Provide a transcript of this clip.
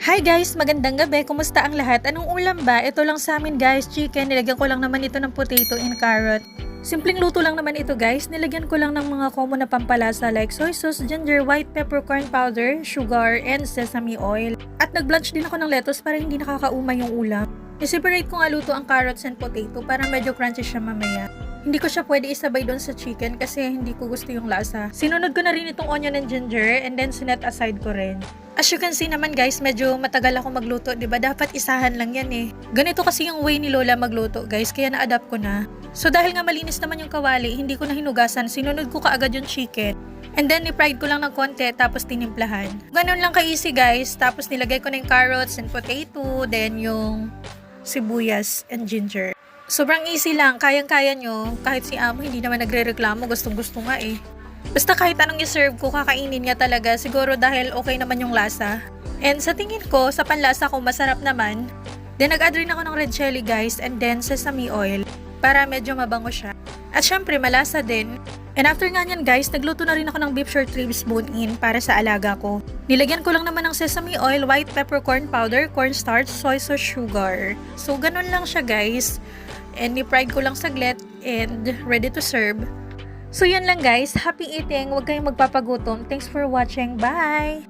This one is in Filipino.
Hi guys! Magandang gabi! Kumusta ang lahat? Anong ulam ba? Ito lang sa amin guys, chicken. Nilagyan ko lang naman ito ng potato and carrot. Simpleng luto lang naman ito guys. Nilagyan ko lang ng mga common na pampalasa like soy sauce, ginger, white peppercorn powder, sugar, and sesame oil. At nag-blanch din ako ng lettuce para hindi nakakauma yung ulam. I-separate ko nga luto ang carrots and potato para medyo crunchy siya mamaya. Hindi ko siya pwede isabay doon sa chicken kasi hindi ko gusto yung lasa. Sinunod ko na rin itong onion and ginger and then sinet aside ko rin. As you can see naman guys, medyo matagal ako magluto, 'di ba? Dapat isahan lang 'yan eh. Ganito kasi yung way ni Lola magluto, guys, kaya na-adapt ko na. So dahil nga malinis naman yung kawali, hindi ko na hinugasan, sinunod ko kaagad yung chicken. And then ni-fried ko lang ng konti tapos tinimplahan. Ganun lang ka-easy guys. Tapos nilagay ko na yung carrots and potato, then yung sibuyas and ginger. Sobrang easy lang, kayang-kaya nyo. Kahit si Amo hindi naman nagre-reklamo, gustong-gusto nga eh. Basta kahit anong i-serve ko, kakainin niya talaga. Siguro dahil okay naman yung lasa. And sa tingin ko, sa panlasa ko, masarap naman. Then nag-add rin ako ng red chili guys, and then sesame oil. Para medyo mabango siya. At syempre, malasa din. And after nga nyan guys, nagluto na rin ako ng beef short ribs bone-in para sa alaga ko. Nilagyan ko lang naman ng sesame oil, white peppercorn powder, cornstarch, soy sauce, sugar. So ganun lang siya guys. And ni-fried ko lang saglit and ready to serve. So yun lang guys, happy eating, huwag kayong magpapagutom. Thanks for watching, bye!